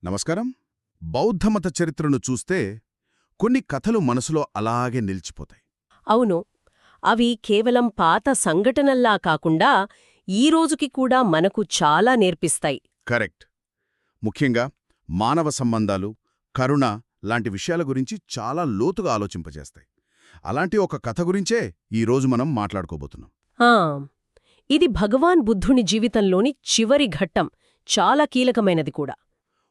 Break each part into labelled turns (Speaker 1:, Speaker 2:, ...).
Speaker 1: నమస్కారం. బౌద్ధమత చరిత్రను చూస్తే కొన్ని కథలు మనసులో అలాగే నిలిచిపోతాయి.
Speaker 2: అవును. అవి కేవలం పాత సంఘటనల్లా కాకుండా ఈ రోజుకి కూడా మనకు చాలా నేర్పిస్తాయి.
Speaker 1: కరెక్ట్. ముఖ్యంగా మానవ సంబంధాలు, కరుణ లాంటి విషయాల గురించి చాలా లోతుగా ఆలోచింపజేస్తాయి. అలాంటి ఒక కథ గురించే ఈరోజు మనం మాట్లాడుకోబోతున్నాం.
Speaker 2: ఆ, ఇది భగవాన్ బుద్ధుని జీవితంలోని చివరి ఘట్టం, చాలా కీలకమైనది కూడా.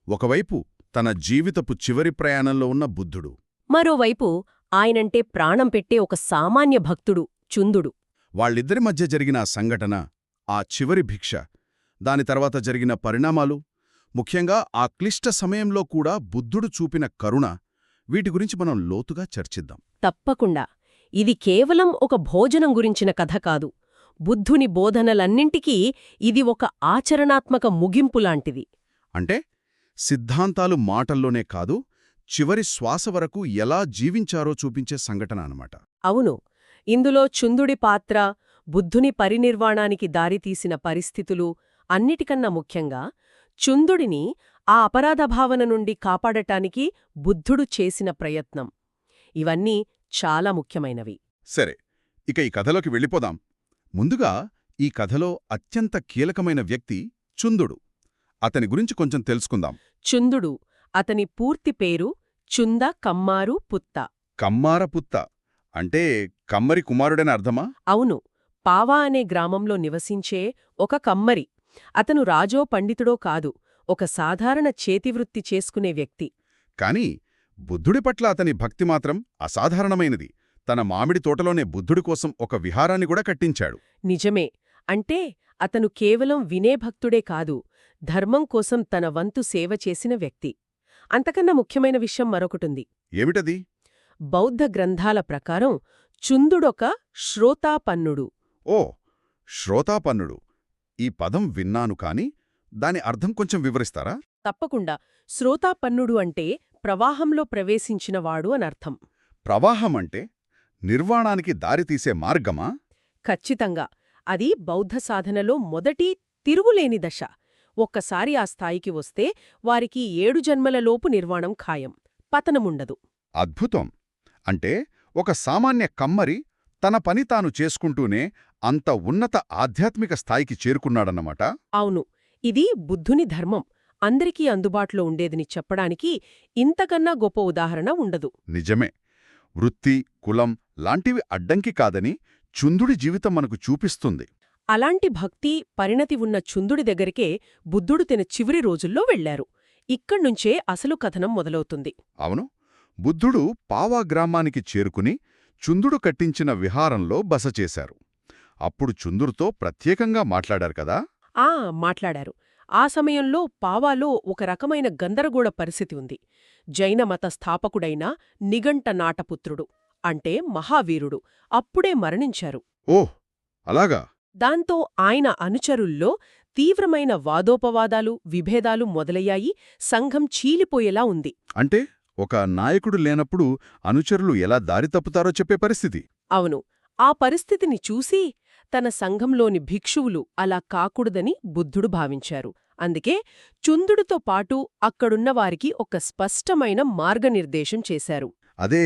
Speaker 1: ఒకవైపు తన జీవితపు చివరి ప్రయాణంలో ఉన్న బుద్ధుడు,
Speaker 2: మరోవైపు ఆయనంటే ప్రాణం పెట్టే ఒక సామాన్య భక్తుడు చుందుడు.
Speaker 1: వాళ్ళిద్దరి మధ్య జరిగిన ఆ సంఘటన, ఆ చివరి భిక్ష, దాని తర్వాత జరిగిన పరిణామాలు, ముఖ్యంగా ఆ క్లిష్ట సమయంలో కూడా బుద్ధుడు చూపిన కరుణ, వీటి గురించి మనం లోతుగా చర్చిద్దాం.
Speaker 2: తప్పకుండా. ఇది కేవలం ఒక భోజనం గురించిన కథ కాదు. బుద్ధుని బోధనలన్నింటికీ ఇది ఒక ఆచరణాత్మక ముగింపులాంటిది.
Speaker 1: అంటే సిద్ధాంతాలు మాటల్లోనే కాదు, చివరి శ్వాస వరకు ఎలా జీవించారో చూపించే సంఘటన అన్నమాట.
Speaker 2: అవును. ఇందులో చుందుడి పాత్ర, బుద్ధుని పరినిర్వాణానికి దారితీసిన పరిస్థితులు, అన్నిటికన్నా ముఖ్యంగా చుందుడిని ఆ అపరాధభావన నుండి కాపాడటానికి బుద్ధుడు చేసిన ప్రయత్నం, ఇవన్నీ చాలా ముఖ్యమైనవి.
Speaker 1: సరే, ఇక ఈ కథలోకి వెళ్ళిపోదాం. ముందుగా ఈ కథలో అత్యంత కీలకమైన వ్యక్తి చుందుడు. అతని గురించి కొంచెం తెలుసుకుందాం.
Speaker 2: చుందుడు, అతని పూర్తి పేరు చుంద కమ్మారు పుత్త.
Speaker 1: కమ్మారపుత్త అంటే కమ్మరి కుమారుడని అర్థమా?
Speaker 2: అవును. పావా అనే గ్రామంలో నివసించే ఒక కమ్మరి. అతను రాజో పండితుడో కాదు, ఒక సాధారణ చేతివృత్తి చేసుకునే వ్యక్తి.
Speaker 1: కాని బుద్ధుడి పట్ల అతని భక్తి మాత్రం అసాధారణమైనది. తన మామిడి తోటలోనే బుద్ధుడి కోసం ఒక విహారాన్ని కూడా కట్టించాడు.
Speaker 2: నిజమే. అంటే అతను కేవలం వినే భక్తుడే కాదు, ధర్మం కోసం తన వంతు సేవ చేసిన వ్యక్తి. అంతకన్నా ముఖ్యమైన విషయం మరొకటుంది.
Speaker 1: ఏమిటది?
Speaker 2: బౌద్ధ గ్రంథాల ప్రకారం చుందుడొక శ్రోతాపన్నుడు.
Speaker 1: ఓ, శ్రోతాపన్నుడు. ఈ పదం విన్నాను కాని దాని అర్థం కొంచెం వివరిస్తారా?
Speaker 2: తప్పకుండా. శ్రోతాపన్నుడు అంటే ప్రవాహంలో ప్రవేశించినవాడు అనర్థం.
Speaker 1: ప్రవాహం అంటే నిర్వాణానికి దారితీసే మార్గమా?
Speaker 2: ఖచ్చితంగా. అది బౌద్ధ సాధనలో మొదటి తిరుగులేని దశ. ఒక్కసారి ఆ స్థాయికి వస్తే వారికి 7 జన్మలలోపు నిర్వాణం ఖాయం, పతనముండదు.
Speaker 1: అద్భుతం. అంటే ఒక సామాన్య కమ్మరి తన పని తాను చేసుకుంటూనే అంత ఉన్నత ఆధ్యాత్మిక స్థాయికి చేరుకున్నాడన్నమాట.
Speaker 2: అవును. ఇది బుద్ధుని ధర్మం, అందరికీ అందుబాటులో ఉండేదని చెప్పడానికి ఇంతకన్నా గొప్ప ఉదాహరణ ఉండదు.
Speaker 1: నిజమే. వృత్తి, కులం లాంటివి అడ్డంకి కాదని చుందుడి జీవితం మనకు చూపిస్తుంది.
Speaker 2: అలాంటి భక్తి, పరిణతి ఉన్న చుందుడి దగ్గరికే బుద్ధుడు తన చివరి రోజుల్లో వెళ్లారు. ఇక్కడ్నుంచే అసలు కథనం మొదలవుతుంది.
Speaker 1: అవును. బుద్ధుడు పావా గ్రామానికి చేరుకుని చుందుడు కట్టించిన విహారంలో బస చేశారు. అప్పుడు చుందుడుతో ప్రత్యేకంగా మాట్లాడారు కదా?
Speaker 2: మాట్లాడారు. ఆ సమయంలో పావాలో ఒక రకమైన గందరగోళ పరిస్థితి ఉంది. జైన మత స్థాపకుడైన నిఘంట నాటపుత్రుడు, అంటే మహావీరుడు, అప్పుడే మరణించారు.
Speaker 1: ఓహ్, అలాగా?
Speaker 2: దాంతో ఆయన అనుచరుల్లో తీవ్రమైన వాదోపవాదాలు, విభేదాలు మొదలయ్యాయి. సంఘం చీలిపోయేలా ఉంది.
Speaker 1: అంటే ఒక నాయకుడు లేనప్పుడు అనుచరులు ఎలా దారి తప్పుతారో చెప్పే పరిస్థితి.
Speaker 2: అవును. ఆ పరిస్థితిని చూసి తన సంఘంలోని భిక్షువులు అలా కాకూడదని బుద్ధుడు భావించారు. అందుకే చుందుడితో పాటు అక్కడున్నవారికి ఒక స్పష్టమైన మార్గనిర్దేశం చేశారు.
Speaker 1: అదే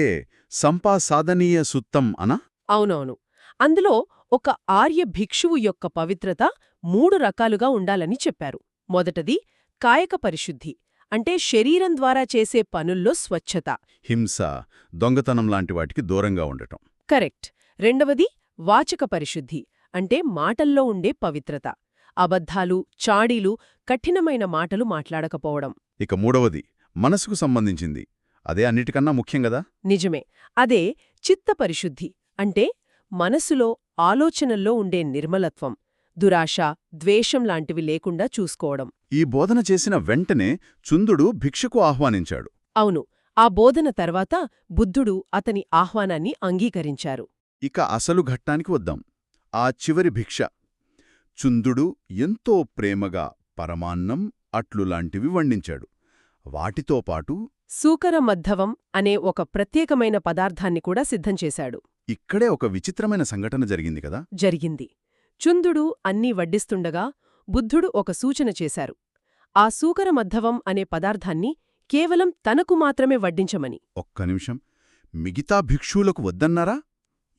Speaker 1: సంపాసాధనీయ సుత్తం అనా?
Speaker 2: అవునవును. అందులో ఒక ఆర్య భిక్షువు యొక్క పవిత్రత 3 రకాలుగా ఉండాలని చెప్పారు. మొదటది కాయక పరిశుద్ధి, అంటే శరీరం ద్వారా చేసే పనుల్లో స్వచ్ఛత.
Speaker 1: హింస, దొంగతనం లాంటి వాటికి దూరంగా ఉండటం.
Speaker 2: కరెక్ట్. రెండవది వాచక పరిశుద్ధి, అంటే మాటల్లో ఉండే పవిత్రత. అబద్ధాలు, చాడీలు, కఠినమైన మాటలు మాట్లాడకపోవడం.
Speaker 1: ఇక మూడవది మనసుకు సంబంధించింది. అదే అన్నిటికన్నా ముఖ్యం గదా?
Speaker 2: నిజమే. అదే చిత్త పరిశుద్ధి, అంటే మనసులో, ఆలోచనల్లో ఉండే నిర్మలత్వం, దురాశ, ద్వేషం లాంటివి లేకుండా చూసుకోవడం.
Speaker 1: ఈ బోధన చేసిన వెంటనే చుందుడు భిక్షకు ఆహ్వానించాడు.
Speaker 2: అవును. ఆ బోధన తర్వాత బుద్ధుడు అతని ఆహ్వానాన్ని అంగీకరించారు.
Speaker 1: ఇక అసలు ఘట్టానికి వద్దాం. ఆ చివరి భిక్ష. చుందుడు ఎంతో ప్రేమగా పరమాన్నం, అట్లులాంటివి వండించాడు. వాటితో పాటు
Speaker 2: సూకరమద్ధవం అనే ఒక ప్రత్యేకమైన పదార్థాన్ని కూడా సిద్ధం చేశాడు.
Speaker 1: ఇక్కడే ఒక విచిత్రమైన సంఘటన జరిగింది కదా?
Speaker 2: జరిగింది. చుందుడు అన్నీ వడ్డిస్తుండగా బుద్ధుడు ఒక సూచన చేశారు. ఆ సూకరమద్ధవం అనే పదార్థాన్ని కేవలం తనకు మాత్రమే వడ్డించమని.
Speaker 1: ఒక్క నిమిషం, మిగతా భిక్షువులకు వద్దన్నారా?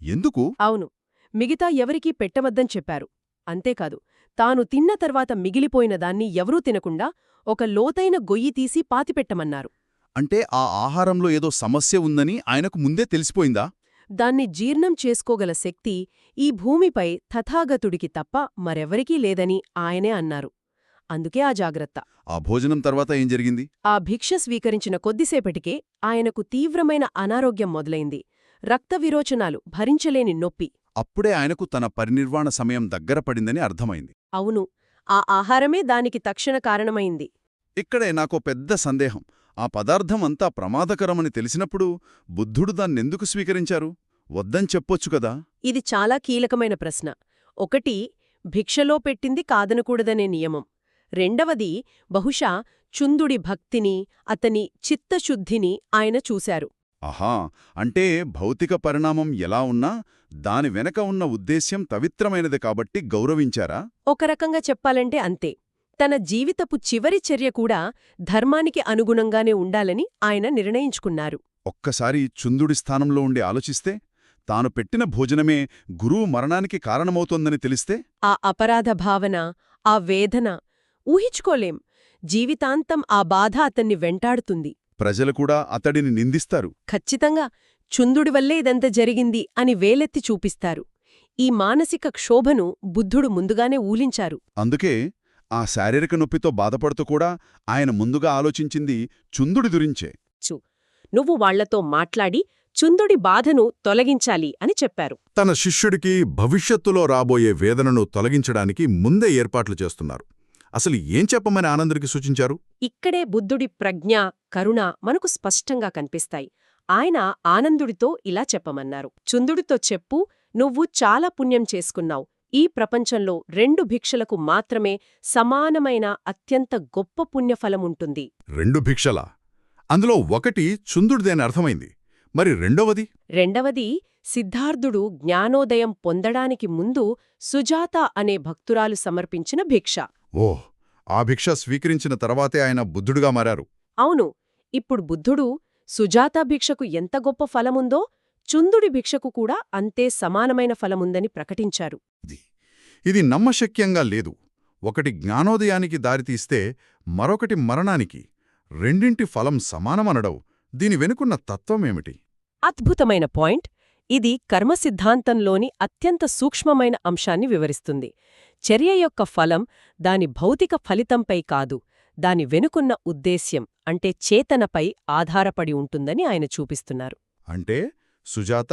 Speaker 1: ఎందుకు?
Speaker 2: అవును, మిగతా ఎవరికీ పెట్టవద్దని చెప్పారు. అంతేకాదు, తాను తిన్న తర్వాత మిగిలిపోయిన దాన్ని ఎవరూ తినకుండా ఒక లోతైన గొయ్యి తీసి పాతిపెట్టమన్నారు.
Speaker 1: అంటే ఆ ఆహారంలో ఏదో సమస్య ఉందని ఆయనకు ముందే తెలిసిపోయిందా?
Speaker 2: దాన్ని జీర్ణం చేసుకోగల శక్తి ఈ భూమిపై తథాగతుడికి తప్ప మరెవరికీ లేదని ఆయనే అన్నారు. అందుకే ఆ జాగ్రత్త.
Speaker 1: ఆ భోజనం తర్వాత ఏం జరిగింది?
Speaker 2: ఆ భిక్ష స్వీకరించిన కొద్దిసేపటికే ఆయనకు తీవ్రమైన అనారోగ్యం మొదలైంది. రక్తవిరోచనాలు, భరించలేని నొప్పి.
Speaker 1: అప్పుడే ఆయనకు తన పరినిర్వాణ సమయం దగ్గర పడిందని అర్థమైంది.
Speaker 2: అవును, ఆ ఆహారమే దానికి తక్షణ కారణమైంది.
Speaker 1: ఇక్కడే నాకో పెద్ద సందేహం. ఆ పదార్థం అంతా ప్రమాదకరమని తెలిసినప్పుడు బుద్ధుడు దాన్నెందుకు స్వీకరించారు? వద్దని చెప్పొచ్చు కదా.
Speaker 2: ఇది చాలా కీలకమైన ప్రశ్న. ఒకటి, భిక్షలో పెట్టింది కాదనకూడదనే నియమం. రెండవది, బహుశా చుందుడి భక్తిని, అతని చిత్తశుద్ధిని ఆయన చూశారు.
Speaker 1: ఆహా, అంటే భౌతిక పరిణామం ఎలా ఉన్నా దాని వెనక ఉన్న ఉద్దేశ్యం పవిత్రమైనది కాబట్టి గౌరవించారా?
Speaker 2: ఒక రకంగా చెప్పాలంటే అంతే. తన జీవితపు చివరి చర్య కూడా ధర్మానికి అనుగుణంగానే ఉండాలని ఆయన నిర్ణయించుకున్నారు.
Speaker 1: ఒక్కసారి చుందుడి స్థానంలో ఉండి ఆలోచిస్తే, తాను పెట్టిన భోజనమే గురువు మరణానికి కారణమవుతోందని తెలిస్తే?
Speaker 2: ఆ అపరాధ భావన, ఆ వేదన ఊహించుకోలేం. జీవితాంతం ఆ బాధ అతన్ని వెంటాడుతుంది.
Speaker 1: ప్రజలు కూడా అతడిని నిందిస్తారు.
Speaker 2: ఖచ్చితంగా చుందుడి వల్లే ఇదంత జరిగింది అని వేలెత్తి చూపిస్తారు. ఈ మానసిక క్షోభను బుద్ధుడు ముందుగానే ఊహించారు.
Speaker 1: అందుకే ఆ శారీరక నొప్పితో బాధపడుతూ కూడా ఆయన ముందుగా ఆలోచించింది చుందుడి గురించే.
Speaker 2: నువ్వు వాళ్లతో మాట్లాడి చుందుడి బాధను తొలగించాలి అని చెప్పారు.
Speaker 1: తన శిష్యుడికి భవిష్యత్తులో రాబోయే వేదనను తొలగించడానికి ముందే ఏర్పాట్లు చేస్తున్నారు. అసలు ఏం చెప్పమని ఆనందుడికి సూచించారు?
Speaker 2: ఇక్కడే బుద్ధుడి ప్రజ్ఞ, కరుణ మనకు స్పష్టంగా కనిపిస్తాయి. ఆయన ఆనందుడితో ఇలా చెప్పమన్నారు. చుందుడితో చెప్పు, నువ్వు చాలా పుణ్యం చేసుకున్నావు. ఈ ప్రపంచంలో 2 భిక్షలకు మాత్రమే సమానమైన అత్యంత గొప్ప పుణ్యఫలముంటుంది.
Speaker 1: 2 భిక్షలా? అందులో ఒకటి చుందుడిదేని అర్థమైంది. మరి
Speaker 2: రెండవది సిద్ధార్థుడు జ్ఞానోదయం పొందడానికి ముందు సుజాత అనే భక్తురాలు సమర్పించిన భిక్ష.
Speaker 1: ఓహ్, ఆ భిక్ష స్వీకరించిన తర్వాతే ఆయన బుద్ధుడుగా మారారు.
Speaker 2: అవును, ఇప్పుడు బుద్ధుడు సుజాత భిక్షకు ఎంత గొప్ప ఫలముందో చుందుడి భిక్షకు కూడా అంతే సమానమైన ఫలముందని ప్రకటించారు.
Speaker 1: ఇది నమ్మశక్యంగా లేదు. ఒకటి జ్ఞానోదయానికి దారితీస్తే మరొకటి మరణానికి. రెండింటి ఫలం సమానమనడం దీని వెనుకున్న తత్వమేమిటి?
Speaker 2: అద్భుతమైన పాయింట్. ఇది కర్మసిద్ధాంతంలోని అత్యంత సూక్ష్మమైన అంశాన్ని వివరిస్తుంది. చర్య యొక్క ఫలం దాని భౌతిక ఫలితంపై కాదు, దాని వెనుకున్న ఉద్దేశ్యం అంటే చేతనపై ఆధారపడి ఉంటుందని ఆయన చూపిస్తున్నారు.
Speaker 1: అంటే సుజాత,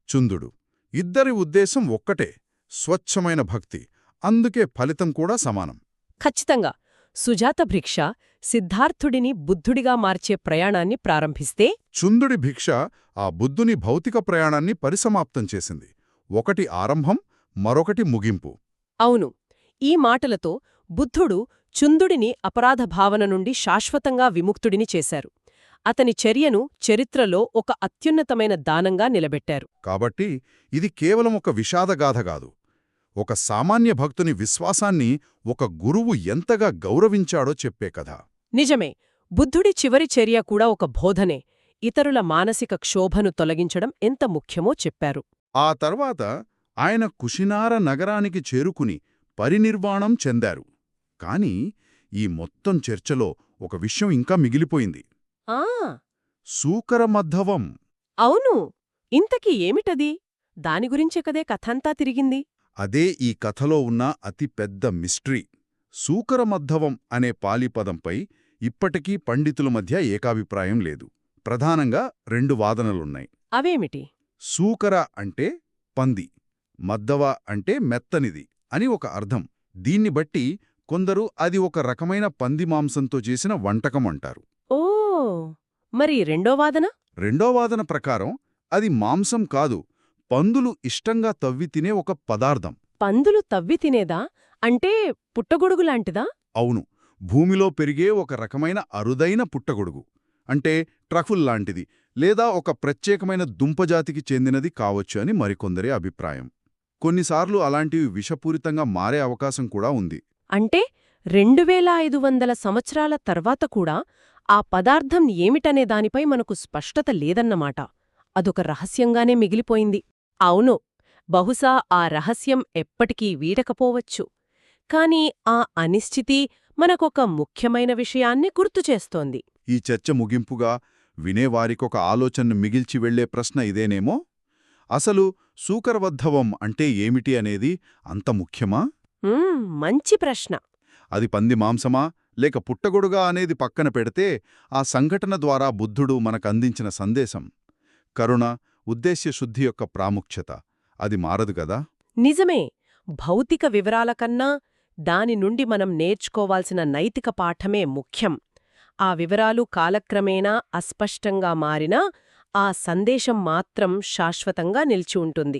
Speaker 1: చుందుడు ఇద్దరి ఉద్దేశం ఒక్కటే, స్వచ్ఛమైన భక్తి. అందుకే ఫలితం కూడా సమానం.
Speaker 2: ఖచ్చితంగా. సుజాత భిక్ష సిద్ధార్థుడిని బుద్ధుడిగా మార్చే ప్రయాణాన్ని ప్రారంభిస్తే,
Speaker 1: చుందుడి భిక్ష ఆ బుద్ధుని భౌతిక ప్రయాణాన్ని పరిసమాప్తం చేసింది. ఒకటి ఆరంభం, మరొకటి ముగింపు.
Speaker 2: అవును, ఈ మాటలతో బుద్ధుడు చుందుడిని అపరాధ భావన నుండి శాశ్వతంగా విముక్తుడిని చేశారు. అతని చర్యను చరిత్రలో ఒక అత్యున్నతమైన దానంగా నిలబెట్టారు.
Speaker 1: కాబట్టి ఇది కేవలం ఒక విషాదగాథ కాదు, ఒక సామాన్య భక్తుని విశ్వాసాన్ని ఒక గురువు ఎంతగా గౌరవించాడో చెప్పే కథ.
Speaker 2: నిజమే, బుద్ధుడి చివరి చర్య కూడా ఒక బోధనే. ఇతరుల మానసిక క్షోభను తొలగించడం ఎంత ముఖ్యమో చెప్పారు.
Speaker 1: ఆ తర్వాత ఆయన కుషినార నగరానికి చేరుకుని పరినిర్వాణం చెందారు. కాని ఈ మొత్తం చర్చలో ఒక విషయం ఇంకా మిగిలిపోయింది.
Speaker 2: ఆ
Speaker 1: సూకరమద్ధవం.
Speaker 2: అవును, ఇంతకీ ఏమిటది? దాని గురించే కదే కథంతా తిరిగింది.
Speaker 1: అదే ఈ కథలో ఉన్న అతి పెద్ద మిస్టరీ. సూకరమద్ధవం అనే పాలీపదంపై ఇప్పటికీ పండితుల మధ్య ఏకాభిప్రాయం లేదు. ప్రధానంగా 2 వాదనలున్నాయి.
Speaker 2: అవేమిటి?
Speaker 1: సూకర అంటే పంది, మద్దవ అంటే మెత్తనిది అని ఒక అర్థం. దీన్ని బట్టి కొందరు అది ఒక రకమైన పంది మాంసంతో చేసిన వంటకం అంటారు.
Speaker 2: ఓ, మరి రెండో వాదన?
Speaker 1: రెండో వాదన ప్రకారం అది మాంసం కాదు, పందులు ఇష్టంగా తవ్వి తినే ఒక పదార్థం.
Speaker 2: పందులు తవ్వి తినేదా? అంటే పుట్టగొడుగులాంటిదా?
Speaker 1: అవును, భూమిలో పెరిగే ఒక రకమైన అరుదైన పుట్టగొడుగు. అంటే ట్రఫుల్ లాంటిది, లేదా ఒక ప్రత్యేకమైన దుంపజాతికి చెందినది కావచ్చు అని మరికొందరి అభిప్రాయం. కొన్నిసార్లు అలాంటివి విషపూరితంగా మారే అవకాశం కూడా ఉంది.
Speaker 2: అంటే 2500 సంవత్సరాల తర్వాత కూడా ఆ పదార్థం ఏమిటనే దానిపై మనకు స్పష్టత లేదన్నమాట. అదొక రహస్యంగానే మిగిలిపోయింది. అవును, బహుశా ఆ రహస్యం ఎప్పటికీ వీడకపోవచ్చు. కాని ఆ అనిశ్చితి మనకొక ముఖ్యమైన విషయాన్ని గుర్తుచేస్తోంది.
Speaker 1: ఈ చర్చ ముగింపుగా వినేవారికొక ఆలోచనను మిగిల్చి వెళ్లే ప్రశ్న ఇదేనేమో, అసలు సూకరవద్ధవం అంటే ఏమిటి అనేది అంత ముఖ్యమా?
Speaker 2: మంచి ప్రశ్న.
Speaker 1: అది పంది మాంసమా లేక పుట్టగొడుగా అనేది పక్కన పెడితే, ఆ సంఘటన ద్వారా బుద్ధుడు మనకందించిన సందేశం, కరుణ, ఉద్దేశ్యశుద్ధి యొక్క ప్రాముఖ్యత అది మారదు గదా?
Speaker 2: నిజమే. భౌతిక వివరాల కన్నా దాని నుండి మనం నేర్చుకోవాల్సిన నైతిక పాఠమే ముఖ్యం. ఆ వివరాలు కాలక్రమేణా అస్పష్టంగా మారినా ఆ సందేశం మాత్రం శాశ్వతంగా నిలిచి ఉంటుంది.